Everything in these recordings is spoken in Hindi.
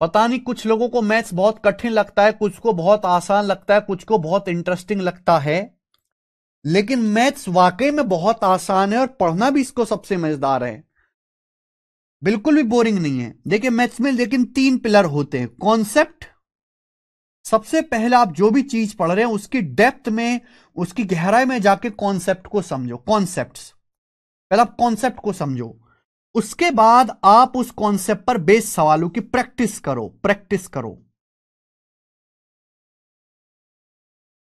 पता नहीं, कुछ लोगों को मैथ्स बहुत कठिन लगता है, कुछ को बहुत आसान लगता है, कुछ को बहुत इंटरेस्टिंग लगता है। लेकिन मैथ्स वाकई में बहुत आसान है और पढ़ना भी इसको सबसे मजेदार है। बिल्कुल भी बोरिंग नहीं है। देखिए मैथ्स में लेकिन 3 पिलर होते हैं। कॉन्सेप्ट, सबसे पहले आप जो भी चीज पढ़ रहे हैं उसकी डेप्थ में, उसकी गहराई में जाके कॉन्सेप्ट को समझो। कॉन्सेप्ट्स, पहले आप कॉन्सेप्ट को समझो। उसके बाद आप उस कॉन्सेप्ट पर बेस्ड सवालों की प्रैक्टिस करो, प्रैक्टिस करो।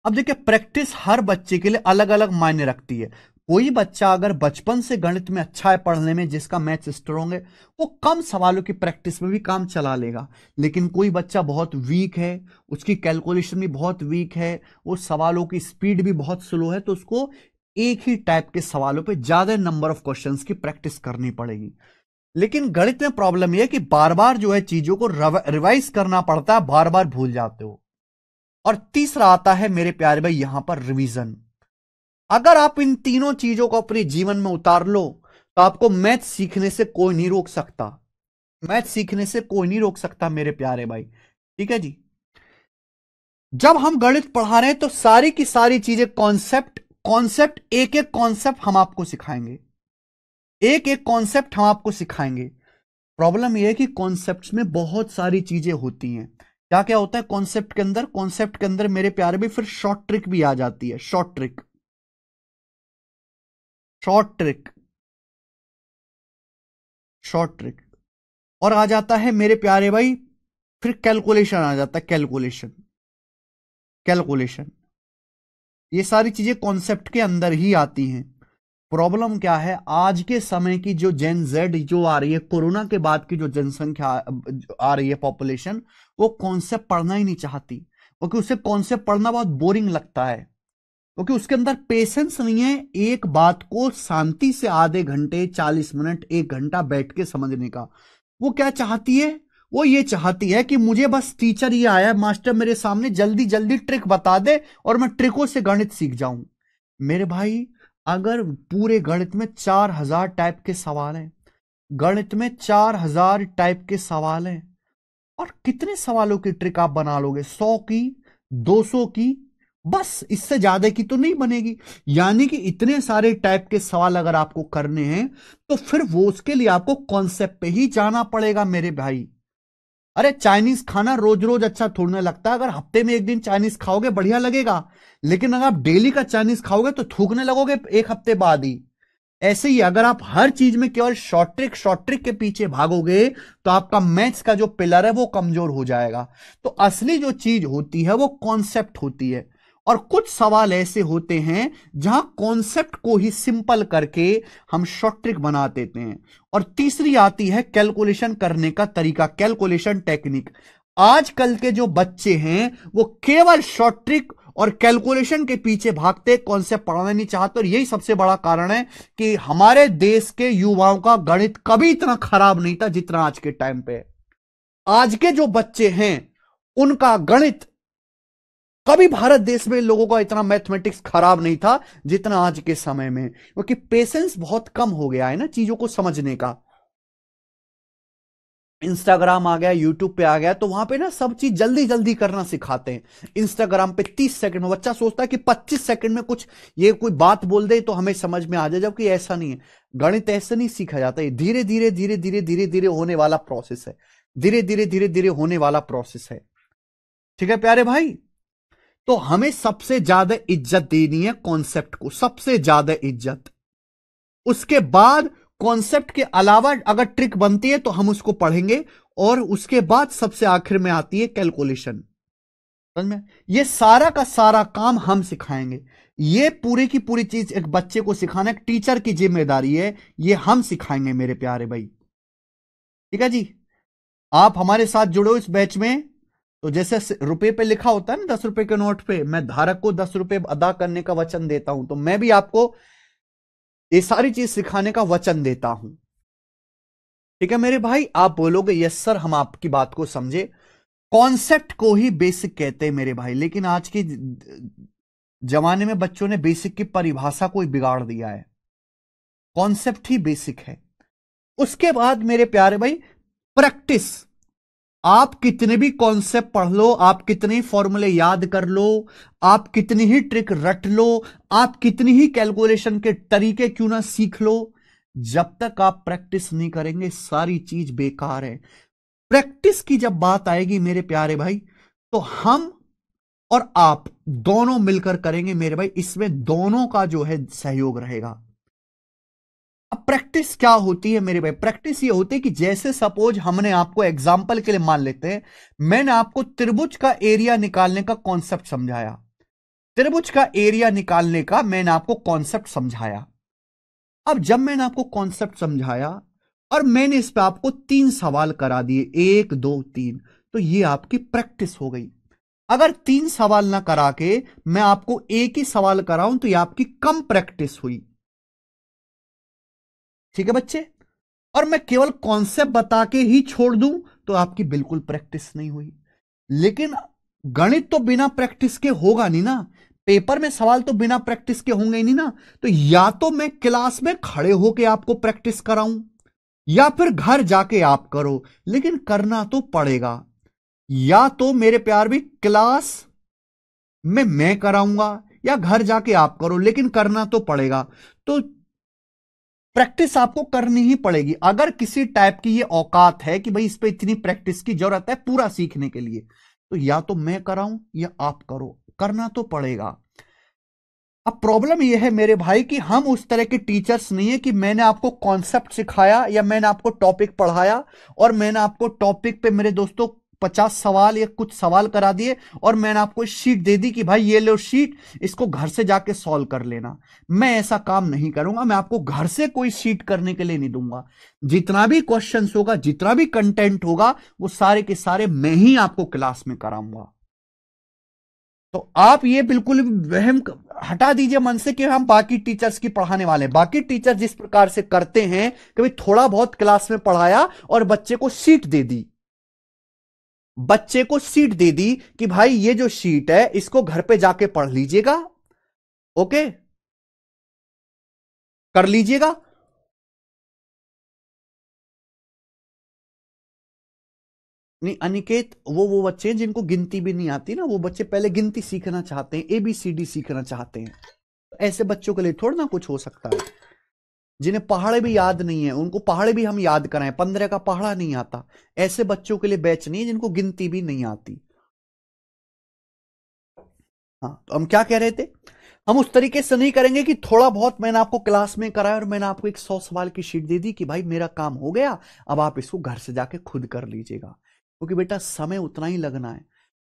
अब देखिए प्रैक्टिस हर बच्चे के लिए अलग अलग मायने रखती है। कोई बच्चा अगर बचपन से गणित में अच्छा है पढ़ने में, जिसका मैथ्स स्ट्रांग है, वो कम सवालों की प्रैक्टिस में भी काम चला लेगा। लेकिन कोई बच्चा बहुत वीक है, उसकी कैलकुलेशन भी बहुत वीक है, वो सवालों की स्पीड भी बहुत स्लो है, तो उसको एक ही टाइप के सवालों पे ज्यादा नंबर ऑफ क्वेश्चंस की प्रैक्टिस करनी पड़ेगी। लेकिन गणित में प्रॉब्लम यह है कि बार बार जो है चीजों को रिवाइज करना पड़ता है, बार बार भूल जाते हो। और तीसरा आता है मेरे प्यारे भाई यहां पर रिवीजन। अगर आप इन तीनों चीजों को अपने जीवन में उतार लो तो आपको मैथ सीखने से कोई नहीं रोक सकता। मैथ सीखने से कोई नहीं रोक सकता मेरे प्यारे भाई। ठीक है जी। जब हम गणित पढ़ा रहे हैं तो सारी की सारी चीजें कॉन्सेप्ट, कॉन्सेप्ट एक एक कॉन्सेप्ट हम आपको सिखाएंगे, एक एक कॉन्सेप्ट हम आपको सिखाएंगे। प्रॉब्लम यह है कि कॉन्सेप्ट्स में बहुत सारी चीजें होती हैं। क्या क्या होता है कॉन्सेप्ट के अंदर? कॉन्सेप्ट के अंदर मेरे प्यारे भी फिर शॉर्ट ट्रिक भी आ जाती है। Short trick, short trick, short trick. और आ जाता है मेरे प्यारे भाई फिर कैलकुलेशन आ जाता है। कैलकुलेशन, कैलकुलेशन, ये सारी चीजें कॉन्सेप्ट के अंदर ही आती हैं। प्रॉब्लम क्या है, आज के समय की जो जेन जेड जो आ रही है, कोरोना के बाद की जो जनसंख्या आ रही है, पॉपुलेशन, वो कॉन्सेप्ट पढ़ना ही नहीं चाहती, क्योंकि उसे कॉन्सेप्ट पढ़ना बहुत बोरिंग लगता है, क्योंकि उसके अंदर पेशेंस नहीं है एक बात को शांति से आधे घंटे, 40 मिनट, 1 घंटा बैठ के समझने का। वो क्या चाहती है? वो ये चाहती है कि मुझे बस टीचर ये आया है, मास्टर मेरे सामने जल्दी जल्दी ट्रिक बता दे और मैं ट्रिकों से गणित सीख जाऊं। मेरे भाई अगर पूरे गणित में 4000 टाइप के सवाल हैं, गणित में 4000 टाइप के सवाल हैं, और कितने सवालों की ट्रिक आप बना लोगे? 100 की, 200 की, बस इससे ज्यादा की तो नहीं बनेगी। यानी कि इतने सारे टाइप के सवाल अगर आपको करने हैं तो फिर वो उसके लिए आपको कॉन्सेप्ट पे ही जाना पड़ेगा मेरे भाई। अरे चाइनीज खाना रोज रोज अच्छा थोड़ा ना लगता है। अगर हफ्ते में एक दिन चाइनीज खाओगे बढ़िया लगेगा, लेकिन अगर आप डेली का चाइनीज खाओगे तो थूकने लगोगे एक हफ्ते बाद ही। ऐसे ही अगर आप हर चीज में केवल शॉर्ट ट्रिक के पीछे भागोगे तो आपका मैथ्स का जो पिलर है वो कमजोर हो जाएगा। तो असली जो चीज होती है वो कॉन्सेप्ट होती है। और कुछ सवाल ऐसे होते हैं जहां कॉन्सेप्ट को ही सिंपल करके हम शॉर्ट ट्रिक बना देते हैं। और तीसरी आती है कैलकुलेशन करने का तरीका, कैलकुलेशन टेक्निक। आजकल के जो बच्चे हैं वो केवल शॉर्ट ट्रिक और कैलकुलेशन के पीछे भागते, कॉन्सेप्ट पढ़ाना नहीं चाहते। और यही सबसे बड़ा कारण है कि हमारे देश के युवाओं का गणित कभी इतना खराब नहीं था जितना आज के टाइम पे है। आज के जो बच्चे हैं उनका गणित, कभी भारत देश में लोगों का इतना मैथमेटिक्स खराब नहीं था जितना आज के समय में, क्योंकि पेशेंस बहुत कम हो गया है ना चीजों को समझने का। इंस्टाग्राम आ गया, यूट्यूब पे आ गया, तो वहां पे ना सब चीज जल्दी जल्दी करना सिखाते हैं। इंस्टाग्राम पे 30 सेकंड में बच्चा सोचता है कि 25 सेकंड में कुछ ये कोई बात बोल दे तो हमें समझ में आ जाए, जबकि ऐसा नहीं है। गणित ऐसे नहीं सीखा जाता है, धीरे धीरे धीरे धीरे धीरे धीरे होने वाला प्रोसेस है। धीरे धीरे धीरे धीरे होने वाला प्रोसेस है। ठीक है प्यारे भाई। तो हमें सबसे ज्यादा इज्जत देनी है कॉन्सेप्ट को, सबसे ज्यादा इज्जत। उसके बाद कॉन्सेप्ट के अलावा अगर ट्रिक बनती है तो हम उसको पढ़ेंगे, और उसके बाद सबसे आखिर में आती है कैलकुलेशन। समझ में? ये सारा का सारा काम हम सिखाएंगे। ये पूरी की पूरी चीज एक बच्चे को सिखाना एक टीचर की जिम्मेदारी है, ये हम सिखाएंगे मेरे प्यारे भाई। ठीक है जी। आप हमारे साथ जुड़ो इस बैच में। तो जैसे रुपए पे लिखा होता है ना, 10 रुपए के नोट पे, मैं धारक को 10 रुपए अदा करने का वचन देता हूं, तो मैं भी आपको ये सारी चीज सिखाने का वचन देता हूं। ठीक है मेरे भाई। आप बोलोगे यस सर, हम आपकी बात को समझे। कॉन्सेप्ट को ही बेसिक कहते हैं मेरे भाई, लेकिन आज के जमाने में बच्चों ने बेसिक की परिभाषा को ही बिगाड़ दिया है। कॉन्सेप्ट ही बेसिक है। उसके बाद मेरे प्यारे भाई प्रैक्टिस। आप कितने भी कॉन्सेप्ट पढ़ लो, आप कितने ही फॉर्मूले याद कर लो, आप कितनी ही ट्रिक रट लो, आप कितनी ही कैलकुलेशन के तरीके क्यों ना सीख लो, जब तक आप प्रैक्टिस नहीं करेंगे सारी चीज बेकार है। प्रैक्टिस की जब बात आएगी मेरे प्यारे भाई, तो हम और आप दोनों मिलकर करेंगे मेरे भाई, इसमें दोनों का जो है सहयोग रहेगा। अब प्रैक्टिस क्या होती है मेरे भाई? प्रैक्टिस ये होती है कि जैसे सपोज हमने आपको एग्जाम्पल के लिए मान लेते हैं, मैंने आपको त्रिभुज का एरिया निकालने का कॉन्सेप्ट समझाया, त्रिभुज का एरिया निकालने का मैंने आपको कॉन्सेप्ट समझाया। अब जब मैंने आपको कॉन्सेप्ट समझाया और मैंने इस पे आपको 3 सवाल करा दिए, 1 2 3, तो ये आपकी प्रैक्टिस हो गई। अगर 3 सवाल ना करा के मैं आपको एक ही सवाल कराऊं तो ये आपकी कम प्रैक्टिस हुई। ठीक है बच्चे? और मैं केवल कॉन्सेप्ट बता के ही छोड़ दूं तो आपकी बिल्कुल प्रैक्टिस नहीं हुई। लेकिन गणित तो बिना प्रैक्टिस के होगा नहीं ना, पेपर में सवाल तो बिना प्रैक्टिस के होंगे ही नहीं ना। तो या तो मैं क्लास में खड़े होके आपको प्रैक्टिस कराऊं या फिर घर जाके आप करो, लेकिन करना तो पड़ेगा। या तो मेरे प्यार भी क्लास में मैं कराऊंगा या घर जाके आप करो, लेकिन करना तो पड़ेगा। तो प्रैक्टिस आपको करनी ही पड़ेगी। अगर किसी टाइप की ये औकात है कि भाई इस पे इतनी प्रैक्टिस की जरूरत है पूरा सीखने के लिए, तो या तो मैं कराऊं या आप करो, करना तो पड़ेगा। अब प्रॉब्लम यह है मेरे भाई कि हम उस तरह के टीचर्स नहीं है कि मैंने आपको कॉन्सेप्ट सिखाया या मैंने आपको टॉपिक पढ़ाया और मैंने आपको टॉपिक पे मेरे दोस्तों 50 सवाल या कुछ सवाल करा दिए और मैंने आपको शीट दे दी कि भाई ये लो शीट, इसको घर से जाके सॉल्व कर लेना। मैं ऐसा काम नहीं करूंगा, मैं आपको घर से कोई शीट करने के लिए नहीं दूंगा। जितना भी क्वेश्चंस होगा, जितना भी कंटेंट होगा, वो सारे के सारे मैं ही आपको क्लास में कराऊंगा। तो आप ये बिल्कुल वहम हटा दीजिए मन से कि हम बाकी टीचर्स की पढ़ाने वाले हैं। बाकी टीचर जिस प्रकार से करते हैं कि भाई थोड़ा बहुत क्लास में पढ़ाया और बच्चे को शीट दे दी, बच्चे को शीट दे दी कि भाई ये जो शीट है इसको घर पे जाके पढ़ लीजिएगा, ओके, कर लीजिएगा। नहीं अनिकेत, वो बच्चे हैं जिनको गिनती भी नहीं आती ना, वो बच्चे पहले गिनती सीखना चाहते हैं, ABCD सीखना चाहते हैं। ऐसे बच्चों के लिए थोड़ा ना कुछ हो सकता है। जिन्हें पहाड़े भी याद नहीं है उनको पहाड़े भी हम याद कराएं, 15 का पहाड़ा नहीं आता, ऐसे बच्चों के लिए बैच नहीं है जिनको गिनती भी नहीं आती। हाँ, तो हम क्या कह रहे थे? हम उस तरीके से नहीं करेंगे कि थोड़ा बहुत मैंने आपको क्लास में कराया और मैंने आपको एक 100 सवाल की शीट दे दी कि भाई मेरा काम हो गया, अब आप इसको घर से जाके खुद कर लीजिएगा। क्योंकि बेटा समय उतना ही लगना है।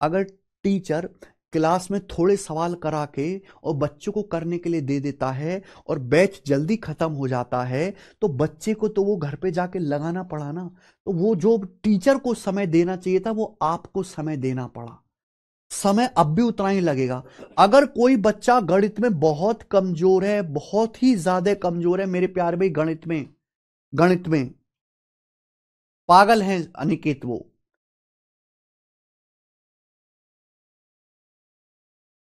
अगर टीचर क्लास में थोड़े सवाल करा के और बच्चों को करने के लिए दे देता है और बैच जल्दी खत्म हो जाता है, तो बच्चे को तो वो घर पे जाके लगाना पड़ा ना। तो वो जो टीचर को समय देना चाहिए था वो आपको समय देना पड़ा। समय अब भी उतना ही लगेगा। अगर कोई बच्चा गणित में बहुत कमजोर है, बहुत ही ज्यादा कमजोर है मेरे प्यारे भाई, गणित में पागल है अनिकेत वो,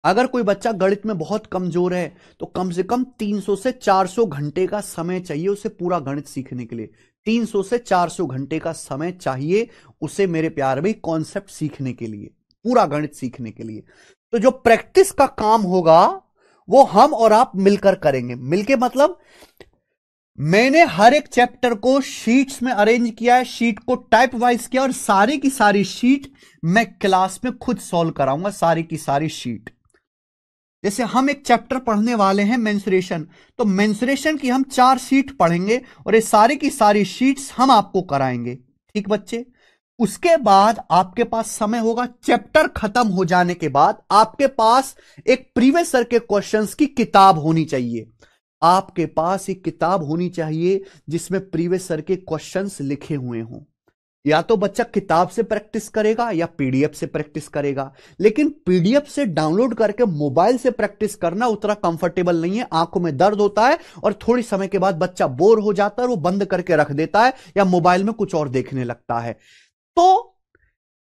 अगर कोई बच्चा गणित में बहुत कमजोर है तो कम से कम 300 से 400 घंटे का समय चाहिए उसे पूरा गणित सीखने के लिए। 300 से 400 घंटे का समय चाहिए उसे मेरे प्यारे भाई कॉन्सेप्ट सीखने के लिए, पूरा गणित सीखने के लिए। तो जो प्रैक्टिस का काम होगा वो हम और आप मिलकर करेंगे। मिलके मतलब मैंने हर एक चैप्टर को शीट्स में अरेंज किया है, शीट को टाइप वाइज किया और सारी की सारी शीट मैं क्लास में खुद सॉल्व कराऊंगा, सारी की सारी शीट। जैसे हम एक चैप्टर पढ़ने वाले हैं मेंसुरेशन, तो मेंसुरेशन की हम 4 शीट पढ़ेंगे और ये सारी की सारी शीट्स हम आपको कराएंगे। ठीक बच्चे? उसके बाद आपके पास समय होगा, चैप्टर खत्म हो जाने के बाद आपके पास एक प्रीवियस ईयर के क्वेश्चंस की किताब होनी चाहिए। आपके पास एक किताब होनी चाहिए जिसमें प्रीवियस ईयर के क्वेश्चंस लिखे हुए हों। या तो बच्चा किताब से प्रैक्टिस करेगा या पीडीएफ से प्रैक्टिस करेगा, लेकिन पीडीएफ से डाउनलोड करके मोबाइल से प्रैक्टिस करना उतना कंफर्टेबल नहीं है, आंखों में दर्द होता है और थोड़ी समय के बाद बच्चा बोर हो जाता है और वो बंद करके रख देता है या मोबाइल में कुछ और देखने लगता है। तो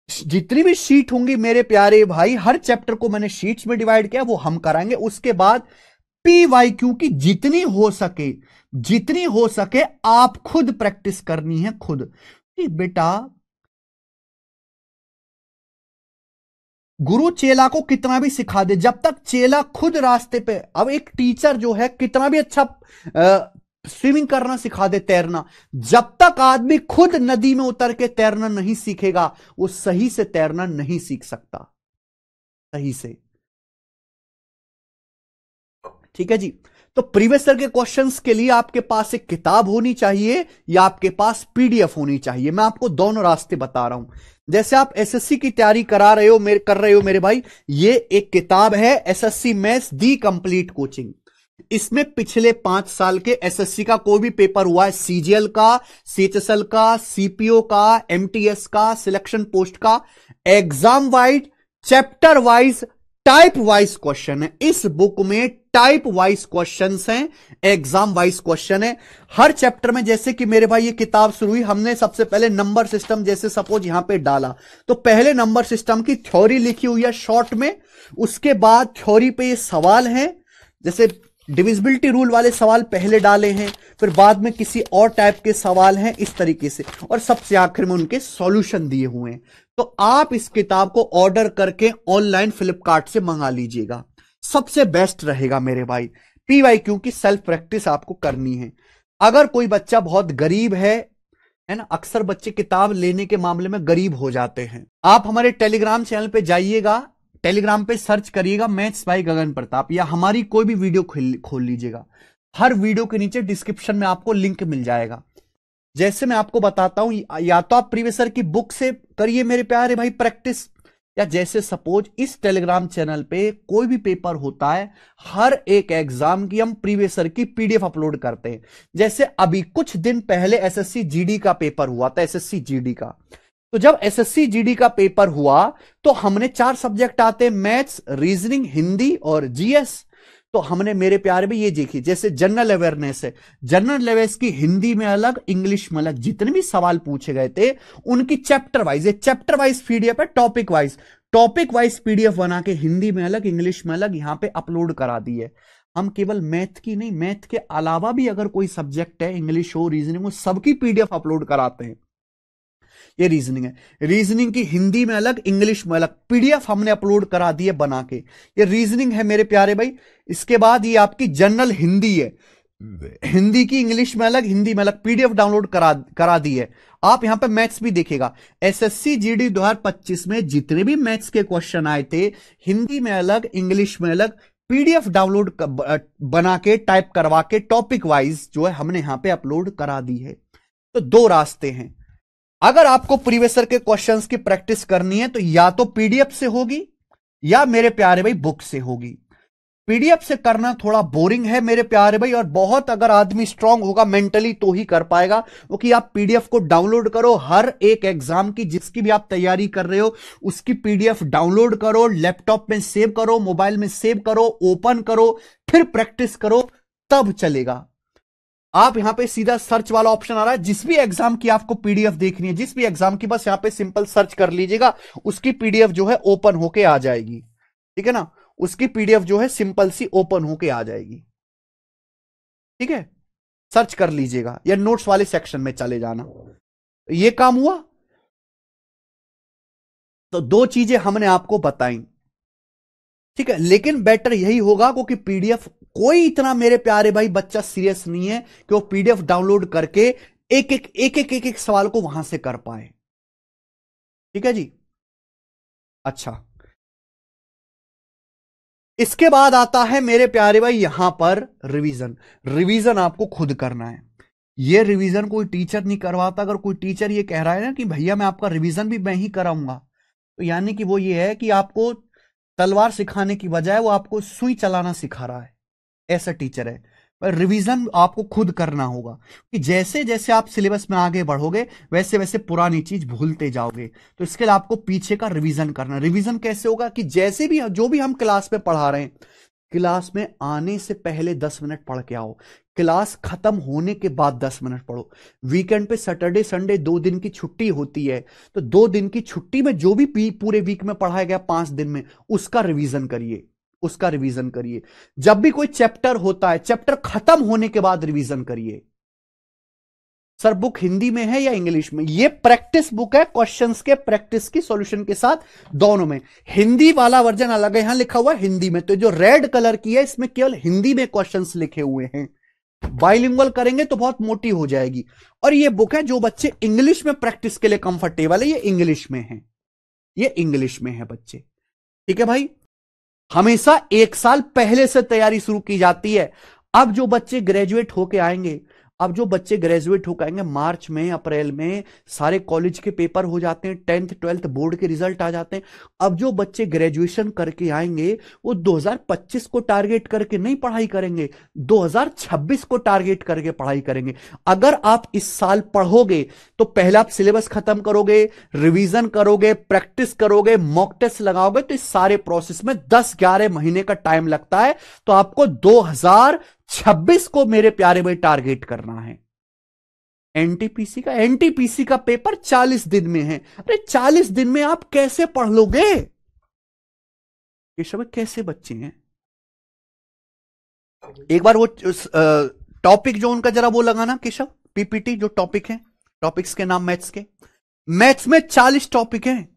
जितनी भी शीट होंगी मेरे प्यारे भाई, हर चैप्टर को मैंने शीट्स में डिवाइड किया, वो हम कराएंगे। उसके बाद PYQ की जितनी हो सके आप खुद प्रैक्टिस करनी है, खुद। बेटा गुरु चेला को कितना भी सिखा दे, जब तक चेला खुद रास्ते पे, अब एक टीचर जो है कितना भी अच्छा स्विमिंग करना सिखा दे, तैरना, जब तक आदमी खुद नदी में उतर के तैरना नहीं सीखेगा वो सही से तैरना नहीं सीख सकता, सही से। ठीक है जी। तो प्रीवियस ईयर के क्वेश्चंस के लिए आपके पास एक किताब होनी चाहिए या आपके पास पीडीएफ होनी चाहिए। मैं आपको दोनों रास्ते बता रहा हूं। जैसे आप एसएससी की तैयारी कर रहे हो मेरे भाई, ये एक किताब है एसएससी मैथ्स दी कंप्लीट कोचिंग। इसमें पिछले 5 साल के एसएससी का कोई भी पेपर हुआ है, सीजीएल का, सीएचएसएल का, सीपीओ का, एमटीएस का, सिलेक्शन पोस्ट का, exam wise, chapter wise, type wise question है। इस बुक में टाइप वाइज क्वेश्चंस हैं, एग्जाम वाइज क्वेश्चन है हर चैप्टर में। जैसे कि मेरे भाई ये किताब शुरू हुई, हमने सबसे पहले नंबर सिस्टम जैसे सपोज यहां पे डाला, तो पहले नंबर सिस्टम की थ्योरी लिखी हुई है शॉर्ट में, उसके बाद थ्योरी पे ये सवाल हैं, जैसे डिविजिबिलिटी रूल वाले सवाल पहले डाले हैं, फिर बाद में किसी और टाइप के सवाल हैं इस तरीके से, और सबसे आखिर में उनके सॉल्यूशन दिए हुए हैं। तो आप इस किताब को ऑर्डर करके ऑनलाइन फ्लिपकार्ट से मंगा लीजिएगा, सबसे बेस्ट रहेगा मेरे भाई। पीवाईक्यू की सेल्फ प्रैक्टिस आपको करनी है। अगर कोई बच्चा बहुत गरीब है ना, अक्सर बच्चे किताब लेने के मामले में गरीब हो जाते हैं, आप हमारे टेलीग्राम चैनल पे जाइएगा, टेलीग्राम पे सर्च करिएगा मैथ्स बाय गगन प्रताप, या हमारी कोई भी वीडियो खोल लीजिएगा, हर वीडियो के नीचे डिस्क्रिप्शन में आपको लिंक मिल जाएगा। जैसे मैं आपको बताता हूं, या तो आप प्रीवियस ईयर की बुक से करिए मेरे प्यारे भाई प्रैक्टिस, या जैसे सपोज इस टेलीग्राम चैनल पे कोई भी पेपर होता है, हर एक एग्जाम की हम प्रीवियस ईयर की पीडीएफ अपलोड करते हैं। जैसे अभी कुछ दिन पहले एसएससी जीडी का पेपर हुआ था, एसएससी जीडी का, तो जब एसएससी जीडी का पेपर हुआ तो हमने 4 सब्जेक्ट आते हैं, मैथ्स, रीजनिंग, हिंदी और जीएस। तो हमने मेरे प्यारे में ये देखी, जैसे जनरल अवेयरनेस है, जनरल अवेयरनेस की हिंदी में अलग, इंग्लिश में अलग, जितने भी सवाल पूछे गए थे उनकी chapter wise, chapter wise PDF है, टॉपिक वाइज पीडीएफ बना के हिंदी में अलग, इंग्लिश में अलग यहां पे अपलोड करा दी है। हम केवल मैथ की नहीं, मैथ के अलावा भी अगर कोई सब्जेक्ट है, इंग्लिश हो, रीजनिंग हो, सबकी पीडीएफ अपलोड कराते हैं। ये रीजनिंग है, रीजनिंग की हिंदी में अलग, इंग्लिश में अलग पीडीएफ हमने अपलोड करा दी है बना के। ये रीजनिंग है मेरे प्यारे भाई। इसके बाद ये आपकी जनरल हिंदी है, हिंदी की इंग्लिश में अलग, हिंदी में अलग पीडीएफ डाउनलोड करा दी है। आप यहां पे मैथ्स भी देखिएगा, एसएससी जीडी 2025 में जितने भी मैथ्स के क्वेश्चन आए थे, हिंदी में अलग, इंग्लिश में अलग, पीडीएफ डाउनलोड बना के, टाइप करवा के, टॉपिक वाइज जो है हमने यहां पे अपलोड करा दी है। तो 2 रास्ते हैं। अगर आपको प्रीवियस ईयर के क्वेश्चंस की प्रैक्टिस करनी है तो या तो पीडीएफ से होगी या मेरे प्यारे भाई बुक से होगी। पीडीएफ से करना थोड़ा बोरिंग है मेरे प्यारे भाई, और बहुत अगर आदमी स्ट्रांग होगा मेंटली तो ही कर पाएगा, क्योंकि आप पीडीएफ को डाउनलोड करो, हर एक एग्जाम की जिसकी भी आप तैयारी कर रहे हो उसकी पीडीएफ डाउनलोड करो, लैपटॉप में सेव करो, मोबाइल में सेव करो, ओपन करो, फिर प्रैक्टिस करो, तब चलेगा। आप यहां पे सीधा सर्च वाला ऑप्शन आ रहा है, जिस भी एग्जाम की आपको पीडीएफ देखनी है, जिस भी एग्जाम की, बस यहां पे सिंपल सर्च कर लीजिएगा, उसकी पीडीएफ जो है ओपन होके आ जाएगी। ठीक है ना, उसकी पीडीएफ जो है सिंपल सी ओपन होके आ जाएगी। ठीक है, सर्च कर लीजिएगा या नोट्स वाले सेक्शन में चले जाना। ये काम हुआ। तो 2 चीजें हमने आपको बताई। ठीक है, लेकिन बेटर यही होगा क्योंकि पीडीएफ कोई इतना मेरे प्यारे भाई बच्चा सीरियस नहीं है कि वो पीडीएफ डाउनलोड करके एक एक सवाल को वहां से कर पाए। ठीक है जी। अच्छा, इसके बाद आता है मेरे प्यारे भाई यहां पर रिवीजन आपको खुद करना है। ये रिवीजन कोई टीचर नहीं करवाता। अगर कोई टीचर ये कह रहा है ना कि भैया मैं आपका रिवीजन भी मैं ही कराऊंगा, तो यानी कि वो ये है कि आपको तलवार सिखाने की बजाय वो आपको सुई चलाना सिखा रहा है, ऐसा टीचर है। पर रिवीजन आपको खुद करना होगा कि जैसे जैसे आप सिलेबस में आगे बढ़ोगे वैसे वैसे पुरानी चीज भूलते जाओगे। तो इसके लिए आपको पीछे का रिवीजन करना। रिवीजन कैसे होगा कि जैसे भी जो भी हम क्लास में पढ़ा रहे हैं, क्लास में आने से पहले 10 मिनट पढ़ के आओ, क्लास खत्म होने के बाद 10 मिनट पढ़ो। वीकेंड पे सैटरडे संडे 2 दिन की छुट्टी होती है, तो 2 दिन की छुट्टी में जो भी पूरे वीक में पढ़ाया गया 5 दिन में, उसका रिवीजन करिए, उसका रिवीजन करिए। जब भी कोई चैप्टर होता है, चैप्टर खत्म होने के बाद रिवीजन करिए। सर बुक हिंदी में है या इंग्लिश में? ये प्रैक्टिस बुक है, क्वेश्चंस के प्रैक्टिस की सॉल्यूशन के साथ दोनों में। हिंदी वाला वर्जन अलग है, यहां लिखा हुआ है हिंदी में, तो जो रेड कलर की है इसमें केवल हिंदी में क्वेश्चंस लिखे हुए हैं। बाइलिंगुअल करेंगे तो बहुत मोटी हो जाएगी। और ये बुक है जो बच्चे इंग्लिश में प्रैक्टिस के लिए कंफर्टेबल है, ये इंग्लिश में है, ये इंग्लिश में है बच्चे। ठीक है भाई, हमेशा एक साल पहले से तैयारी शुरू की जाती है। अब जो बच्चे ग्रेजुएट होके आएंगे, अब जो बच्चे ग्रेजुएट होकर आएंगे मार्च में अप्रैल में, सारे कॉलेज के पेपर हो जाते हैं, 10th 12th बोर्ड के रिजल्ट आ जाते हैं। अब जो बच्चे ग्रेजुएशन करके आएंगे वो 2025 को टारगेट करके नहीं पढ़ाई करेंगे, 2026 को टारगेट करके पढ़ाई करेंगे। अगर आप इस साल पढ़ोगे तो पहले आप सिलेबस खत्म करोगे, रिवीजन करोगे, प्रैक्टिस करोगे, मॉक टेस्ट लगाओगे, तो इस सारे प्रोसेस में 10-11 महीने का टाइम लगता है। तो आपको 2026 को मेरे प्यारे भाई टारगेट करना है। एनटीपीसी का पेपर 40 दिन में है। अरे 40 दिन में आप कैसे पढ़ लोगे? ये सब कैसे बच्चे हैं? एक बार वो टॉपिक जो उनका जरा वो लगाना केशव, पीपीटी जो टॉपिक है, टॉपिक्स के नाम मैथ्स के। मैथ्स में 40 टॉपिक हैं,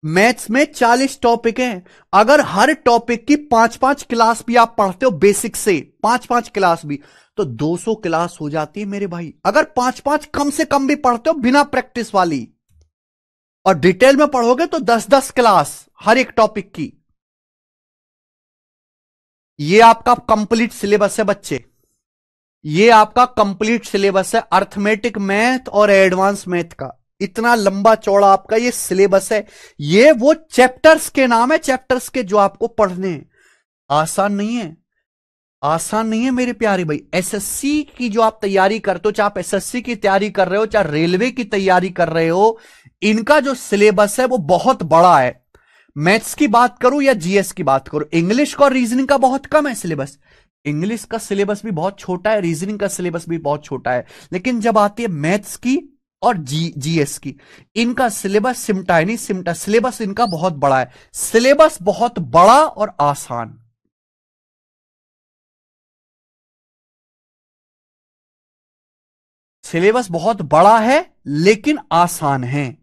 मैथ्स में 40 टॉपिक हैं। अगर हर टॉपिक की 5-5 क्लास भी आप पढ़ते हो बेसिक से, 5-5 क्लास भी, तो 200 क्लास हो जाती है मेरे भाई। अगर 5-5 कम से कम भी पढ़ते हो बिना प्रैक्टिस वाली, और डिटेल में पढ़ोगे तो 10-10 क्लास हर एक टॉपिक की। ये आपका कंप्लीट सिलेबस है बच्चे, ये आपका कंप्लीट सिलेबस है अर्थमेटिक मैथ और एडवांस मैथ का। इतना लंबा चौड़ा आपका ये सिलेबस है। ये वो चैप्टर्स के नाम है, चैप्टर्स के जो आपको पढ़ने हैं। आसान नहीं है, आसान नहीं है मेरे प्यारे भाई। एसएससी की जो आप तैयारी करते हो, चाहे आप एसएससी की तैयारी कर रहे हो, चाहे रेलवे की तैयारी कर रहे हो, इनका जो सिलेबस है वो बहुत बड़ा है। मैथ्स की बात करूं या जीएस की बात करूं, इंग्लिश का और रीजनिंग का बहुत कम है सिलेबस। इंग्लिश का सिलेबस भी बहुत छोटा है, रीजनिंग का सिलेबस भी बहुत छोटा है। लेकिन जब आती है मैथ्स की और जीएस की, इनका सिलेबस सिमटा है नहीं, सिमटा सिलेबस इनका बहुत बड़ा है। सिलेबस बहुत बड़ा और आसान। सिलेबस बहुत बड़ा है लेकिन आसान है।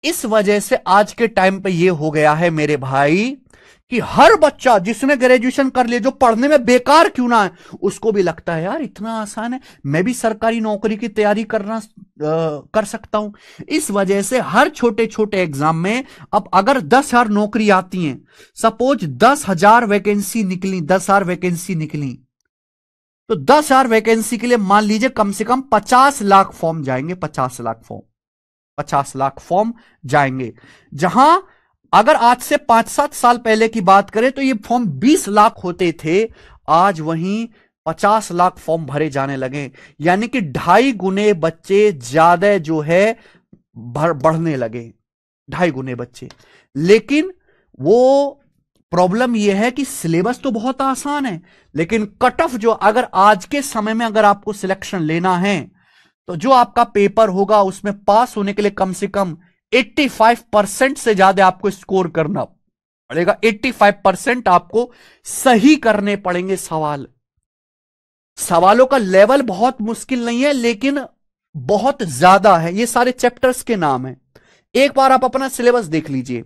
इस वजह से आज के टाइम पे ये हो गया है मेरे भाई कि हर बच्चा जिसने ग्रेजुएशन कर लिया, जो पढ़ने में बेकार क्यों ना है, उसको भी लगता है यार इतना आसान है, मैं भी सरकारी नौकरी की तैयारी कर सकता हूं। इस वजह से हर छोटे छोटे एग्जाम में अब अगर 10,000 नौकरी आती हैं, सपोज 10,000 वैकेंसी निकली, 10,000 वैकेंसी निकली, तो 10,000 वैकेंसी के लिए मान लीजिए कम से कम 50 लाख फॉर्म जाएंगे, 50 लाख फॉर्म, 50 लाख फॉर्म जाएंगे। जहां अगर आज से 5-7 साल पहले की बात करें तो ये फॉर्म 20 लाख होते थे, आज वहीं 50 लाख फॉर्म भरे जाने लगे। यानी कि 2.5 गुने बच्चे ज्यादा जो है बढ़ने लगे, 2.5 गुने बच्चे। लेकिन वो प्रॉब्लम यह है कि सिलेबस तो बहुत आसान है, लेकिन कट ऑफ जो, अगर आज के समय में अगर आपको सिलेक्शन लेना है तो जो आपका पेपर होगा उसमें पास होने के लिए कम से कम 85% से ज्यादा आपको स्कोर करना पड़ेगा। 85% आपको सही करने पड़ेंगे सवाल। सवालों का लेवल बहुत मुश्किल नहीं है लेकिन बहुत ज्यादा है। ये सारे चैप्टर्स के नाम है। एक बार आप अपना सिलेबस देख लीजिए,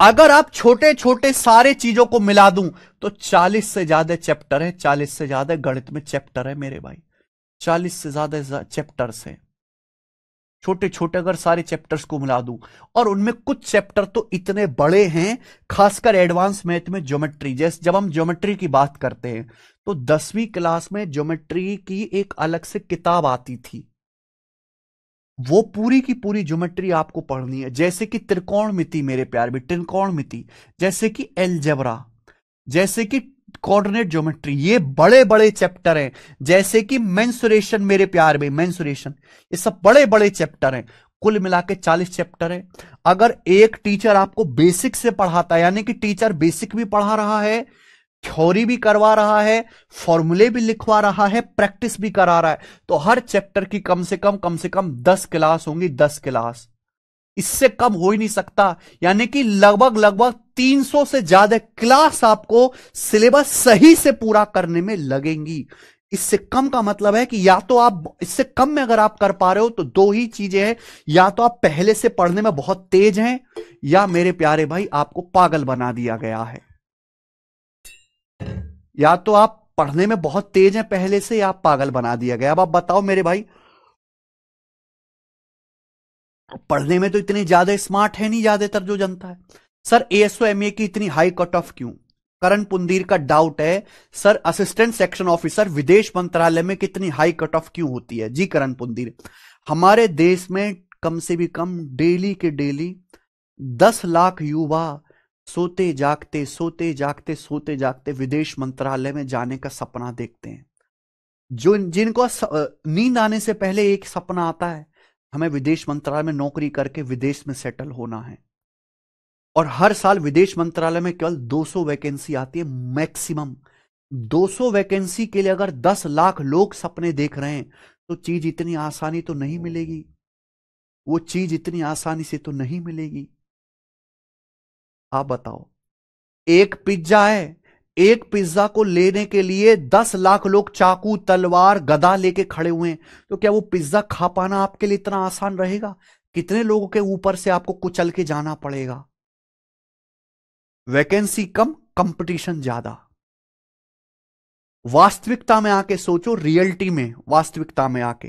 अगर आप छोटे छोटे सारे चीजों को मिला दूं तो 40 से ज्यादा चैप्टर है, 40 से ज्यादा गणित में चैप्टर है मेरे भाई, 40 से ज्यादा चैप्टर्स हैं। छोटे छोटे अगर सारे चैप्टर्स को मिला दूं, और उनमें कुछ चैप्टर तो इतने बड़े हैं, खासकर एडवांस मैथ में ज्योमेट्री। जैसे जब हम ज्योमेट्री की बात करते हैं तो 10वीं क्लास में ज्योमेट्री की एक अलग से किताब आती थी, वो पूरी की पूरी ज्योमेट्री आपको पढ़नी है। जैसे कि त्रिकोणमिति मेरे प्यार भी, त्रिकोणमिति, जैसे कि एलजेब्रा, जैसे कि कोऑर्डिनेट ज्योमेट्री, ये बड़े बड़े चैप्टर हैं। जैसे कि मेंसुरेशन मेरे प्यार में, मेंसुरेशन, ये सब बड़े बड़े चैप्टर हैं। कुल मिला के 40 चैप्टर हैं। अगर एक टीचर आपको बेसिक से पढ़ाता है, यानी कि टीचर बेसिक भी पढ़ा रहा है, थ्योरी भी करवा रहा है, फॉर्मूले भी लिखवा रहा है, प्रैक्टिस भी करा रहा है, तो हर चैप्टर की कम से कम 10 क्लास होंगी, 10 क्लास, इससे कम हो ही नहीं सकता। यानी कि लगभग 300 से ज्यादा क्लास आपको सिलेबस सही से पूरा करने में लगेंगी। इससे कम का मतलब है कि या तो आप इससे कम में अगर आप कर पा रहे हो तो दो ही चीजें हैं, या तो आप पहले से पढ़ने में बहुत तेज हैं, या मेरे प्यारे भाई आपको पागल बना दिया गया है। या तो आप पढ़ने में बहुत तेज हैं पहले से, या आप पागल बना दिया गया। अब आप बताओ मेरे भाई, पढ़ने में तो इतने ज्यादा स्मार्ट है नहीं ज्यादातर जो जनता है। सर एएसओ की इतनी हाई कट ऑफ क्यों? करण पुंदीर का डाउट है, सर असिस्टेंट सेक्शन ऑफिसर विदेश मंत्रालय में कितनी हाई कट ऑफ क्यों होती है? जी करण पुंदीर, हमारे देश में कम से भी कम डेली के डेली 10 लाख युवा सोते जागते सोते जागते सोते जागते विदेश मंत्रालय में जाने का सपना देखते हैं। जो जिनको नींद आने से पहले एक सपना आता है, हमें विदेश मंत्रालय में नौकरी करके विदेश में सेटल होना है। और हर साल विदेश मंत्रालय में केवल 200 वैकेंसी आती है मैक्सिमम। 200 वैकेंसी के लिए अगर 10 लाख लोग सपने देख रहे हैं तो चीज इतनी आसानी तो नहीं मिलेगी, वो चीज इतनी आसानी से तो नहीं मिलेगी। आप बताओ, एक पिज्जा है, एक पिज्जा को लेने के लिए 10 लाख लोग चाकू तलवार गदा लेके खड़े हुए हैं, तो क्या वो पिज्जा खा पाना आपके लिए इतना आसान रहेगा? कितने लोगों के ऊपर से आपको कुचल के जाना पड़ेगा। वैकेंसी कम, कंपटीशन ज्यादा। वास्तविकता में आके सोचो, रियलिटी में, वास्तविकता में आके।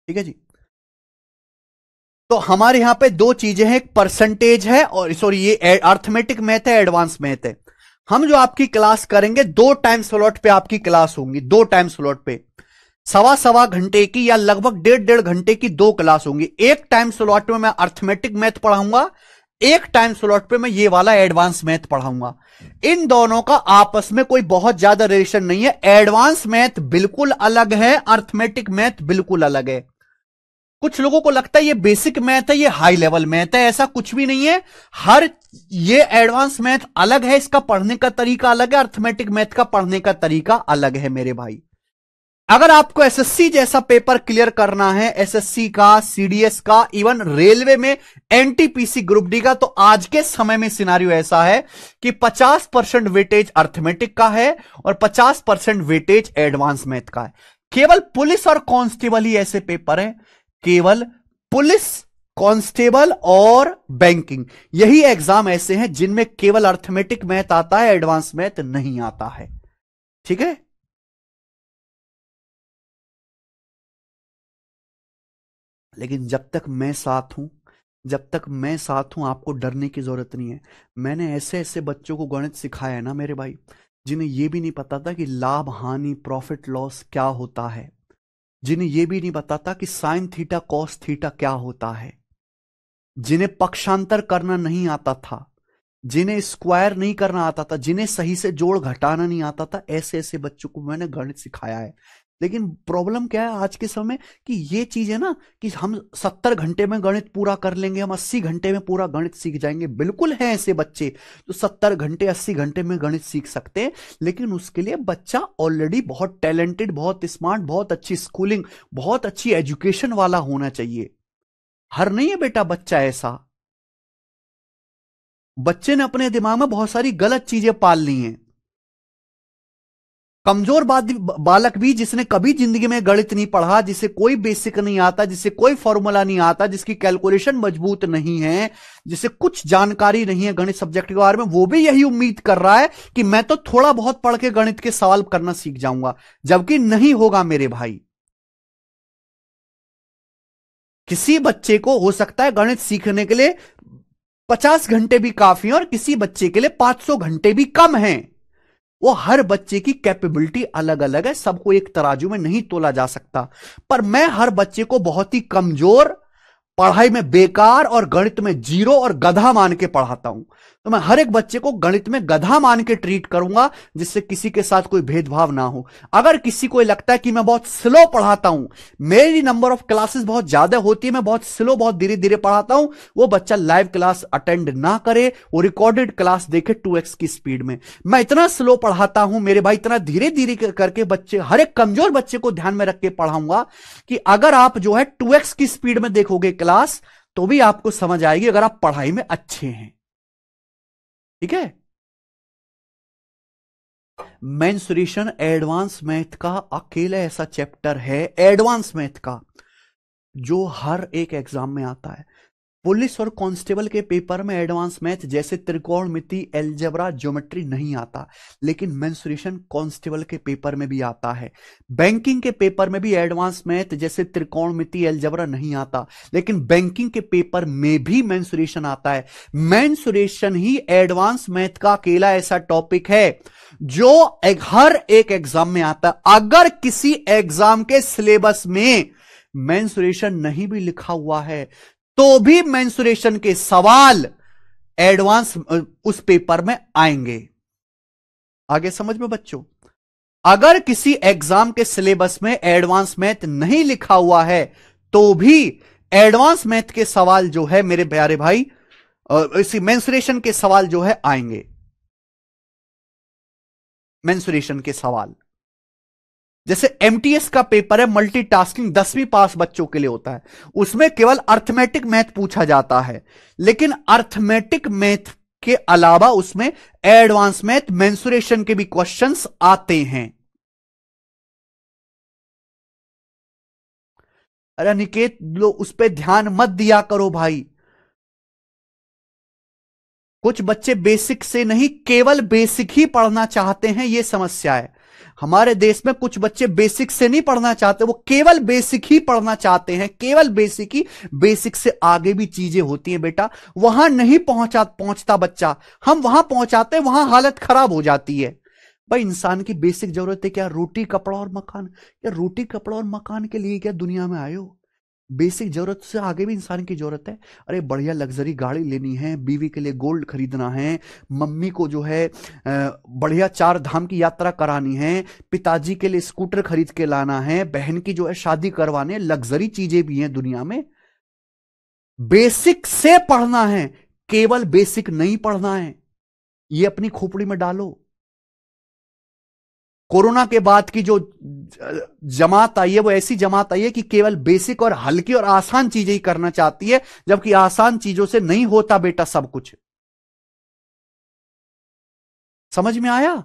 ठीक है जी। तो हमारे यहां पे दो चीजें हैं, एक परसेंटेज है और सॉरी ये अर्थमेटिक मैथ है, एडवांस मैथ है। हम जो आपकी क्लास करेंगे, 2 टाइम स्लॉट पे आपकी क्लास होंगी, 2 टाइम स्लॉट पे सवा सवा घंटे की या लगभग 1.5 घंटे की 2 क्लास होंगी। एक टाइम स्लॉट में मैं अर्थमेटिक मैथ पढ़ाऊंगा, एक टाइम स्लॉट पे मैं ये वाला एडवांस मैथ पढ़ाऊंगा। इन दोनों का आपस में कोई बहुत ज्यादा रिलेशन नहीं है। एडवांस मैथ बिल्कुल अलग है, अर्थमेटिक मैथ बिल्कुल अलग है। कुछ लोगों को लगता है ये बेसिक मैथ है, ये हाई लेवल मैथ है, ऐसा कुछ भी नहीं है। हर ये एडवांस मैथ अलग है, इसका पढ़ने का तरीका अलग है, अर्थमेटिक मैथ का पढ़ने का तरीका अलग है मेरे भाई। अगर आपको एसएससी जैसा पेपर क्लियर करना है, एसएससी का, सीडीएस का, इवन रेलवे में एनटीपीसी ग्रुप डी का, तो आज के समय में सिनारियो ऐसा है कि 50% वेटेज अर्थमेटिक का है और 50% वेटेज एडवांस मैथ का है। केवल पुलिस और कांस्टेबल ही ऐसे पेपर है, केवल पुलिस, कांस्टेबल और बैंकिंग, यही एग्जाम ऐसे हैं जिनमें केवल अर्थमेटिक मैथ आता है, एडवांस मैथ नहीं आता है। ठीक है। लेकिन जब तक मैं साथ हूं, जब तक मैं साथ हूं, आपको डरने की जरूरत नहीं है। मैंने ऐसे ऐसे बच्चों को गणित सिखाया है ना मेरे भाई, जिन्हें यह भी नहीं पता था कि लाभ हानि, प्रॉफिट लॉस क्या होता है, जिन्हें यह भी नहीं पता था कि साइन थीटा कॉस थीटा क्या होता है, जिन्हें पक्षांतर करना नहीं आता था, जिन्हें स्क्वायर नहीं करना आता था, जिन्हें सही से जोड़ घटाना नहीं आता था, ऐसे ऐसे बच्चों को मैंने गणित सिखाया है। लेकिन प्रॉब्लम क्या है आज के समय कि ये चीज है ना कि हम 70 घंटे में गणित पूरा कर लेंगे, हम 80 घंटे में पूरा गणित सीख जाएंगे। बिल्कुल है ऐसे बच्चे तो 70 घंटे 80 घंटे में गणित सीख सकते हैं, लेकिन उसके लिए बच्चा ऑलरेडी बहुत टैलेंटेड, बहुत स्मार्ट, बहुत अच्छी स्कूलिंग, बहुत अच्छी एजुकेशन वाला होना चाहिए। हर नहीं है बेटा बच्चा ऐसा। बच्चे ने अपने दिमाग में बहुत सारी गलत चीजें पाल ली हैं। कमजोर बालक भी, जिसने कभी जिंदगी में गणित नहीं पढ़ा, जिसे कोई बेसिक नहीं आता, जिसे कोई फॉर्मूला नहीं आता, जिसकी कैलकुलेशन मजबूत नहीं है, जिसे कुछ जानकारी नहीं है गणित सब्जेक्ट के बारे में, वो भी यही उम्मीद कर रहा है कि मैं तो थोड़ा बहुत पढ़ के गणित के सवाल करना सीख जाऊंगा, जबकि नहीं होगा मेरे भाई। किसी बच्चे को हो सकता है गणित सीखने के लिए 50 घंटे भी काफी है और किसी बच्चे के लिए 500 घंटे भी कम है। वो हर बच्चे की कैपेबिलिटी अलग अलग है, सबको एक तराजू में नहीं तोला जा सकता। पर मैं हर बच्चे को बहुत ही कमजोर, पढ़ाई में बेकार और गणित में जीरो और गधा मान के पढ़ाता हूं। तो मैं हर एक बच्चे को गणित में गधा मान के ट्रीट करूंगा, जिससे किसी के साथ कोई भेदभाव ना हो। अगर किसी को लगता है कि मैं बहुत स्लो पढ़ाता हूं, मेरी नंबर ऑफ क्लासेस बहुत ज्यादा होती है, मैं बहुत स्लो, बहुत धीरे धीरे पढ़ाता हूं, वो बच्चा लाइव क्लास अटेंड ना करे, वो रिकॉर्डेड क्लास देखे 2x की स्पीड में। मैं इतना स्लो पढ़ाता हूं मेरे भाई, इतना धीरे धीरे करके बच्चे, हर एक कमजोर बच्चे को ध्यान में रख के पढ़ाऊंगा कि अगर आप जो है 2x की स्पीड में देखोगे क्लास, तो भी आपको समझ आएगी अगर आप पढ़ाई में अच्छे हैं। ठीक है। मेंसुरेशन एडवांस मैथ का अकेला ऐसा चैप्टर है, एडवांस मैथ का, जो हर एक एग्जाम में आता है। पुलिस और कांस्टेबल के पेपर में एडवांस मैथ जैसे त्रिकोणमिति, एलजेब्रा, ज्योमेट्री नहीं आता, लेकिन मेंसुरेशन कांस्टेबल के पेपर में भी आता है। बैंकिंग के पेपर में भी एडवांस मैथ जैसे त्रिकोणमिति, एलजेब्रा नहीं आता, लेकिन बैंकिंग के पेपर में भी मेंसुरेशन आता है। मेंसुरेशन ही एडवांस मैथ का अकेला ऐसा टॉपिक है जो हर एक एग्जाम में आता है। अगर किसी एग्जाम के सिलेबस में मेंसुरेशन नहीं भी लिखा हुआ है तो भी मेंसुरेशन के सवाल एडवांस उस पेपर में आएंगे। आगे समझ में बच्चों, अगर किसी एग्जाम के सिलेबस में एडवांस मैथ नहीं लिखा हुआ है तो भी एडवांस मैथ के सवाल जो है मेरे प्यारे भाई, इसी मेंसुरेशन के सवाल जो है आएंगे। मेंसुरेशन के सवाल, जैसे एमटीएस का पेपर है मल्टीटास्किंग, 10वीं पास बच्चों के लिए होता है, उसमें केवल अर्थमेटिक मैथ पूछा जाता है, लेकिन अर्थमेटिक मैथ के अलावा उसमें एडवांस मैथ, मेंसुरेशन के भी क्वेश्चंस आते हैं। अरे निकेत, लो उस पर ध्यान मत दिया करो भाई। कुछ बच्चे बेसिक से नहीं, केवल बेसिक ही पढ़ना चाहते हैं, यह समस्या है हमारे देश में। कुछ बच्चे बेसिक से नहीं पढ़ना चाहते, वो केवल बेसिक ही पढ़ना चाहते हैं, केवल बेसिक ही। बेसिक से आगे भी चीजें होती हैं बेटा, वहां नहीं पहुंचता बच्चा, हम वहां पहुंचाते हैं, वहां हालत खराब हो जाती है। भाई इंसान की बेसिक जरूरत है क्या? रोटी, कपड़ा और मकान। या रोटी, कपड़ा और मकान के लिए क्या दुनिया में आए हो? बेसिक जरूरत से आगे भी इंसान की जरूरत है। अरे बढ़िया लग्जरी गाड़ी लेनी है, बीवी के लिए गोल्ड खरीदना है, मम्मी को जो है बढ़िया 4 धाम की यात्रा करानी है, पिताजी के लिए स्कूटर खरीद के लाना है, बहन की जो है शादी करवाने, लग्जरी चीजें भी हैं दुनिया में। बेसिक से पढ़ना है, केवल बेसिक नहीं पढ़ना है, ये अपनी खोपड़ी में डालो। कोरोना के बाद की जो जमात आई है वो ऐसी जमात आई है कि केवल बेसिक और हल्की और आसान चीजें ही करना चाहती है, जबकि आसान चीजों से नहीं होता बेटा सब कुछ। समझ में आया?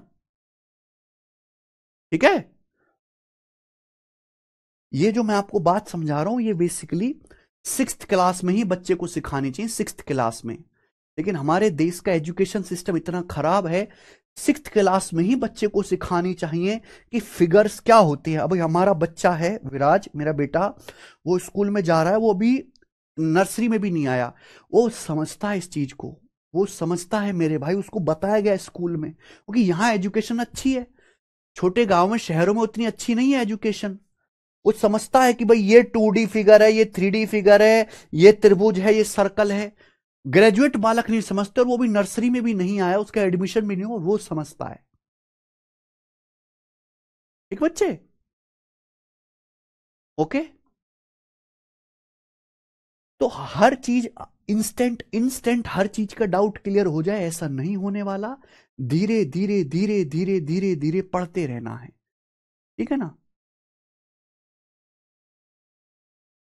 ठीक है। ये जो मैं आपको बात समझा रहा हूं ये बेसिकली 6th क्लास में ही बच्चे को सिखानी चाहिए, 6th क्लास में। लेकिन हमारे देश का एजुकेशन सिस्टम इतना खराब है, 6th क्लास में ही बच्चे को सिखानी चाहिए कि फिगर्स क्या होती है। अभी हमारा बच्चा है विराज, मेरा बेटा, वो स्कूल में जा रहा है, वो अभी नर्सरी में भी नहीं आया, वो समझता है इस चीज को, वो समझता है मेरे भाई, उसको बताया गया स्कूल में, क्योंकि यहाँ एजुकेशन अच्छी है। छोटे गांव में, शहरों में उतनी अच्छी नहीं है एजुकेशन। वो समझता है कि भाई ये 2D फिगर है, ये 3D फिगर है, ये त्रिभुज है, ये सर्कल है। ग्रेजुएट बालक नहीं समझते, और वो भी नर्सरी में भी नहीं आया, उसका एडमिशन भी नहीं हो, वो समझता है। ठीक बच्चे? ओके। तो हर चीज इंस्टेंट इंस्टेंट हर चीज का डाउट क्लियर हो जाए ऐसा नहीं होने वाला। धीरे धीरे धीरे धीरे धीरे धीरे पढ़ते रहना है। ठीक है ना?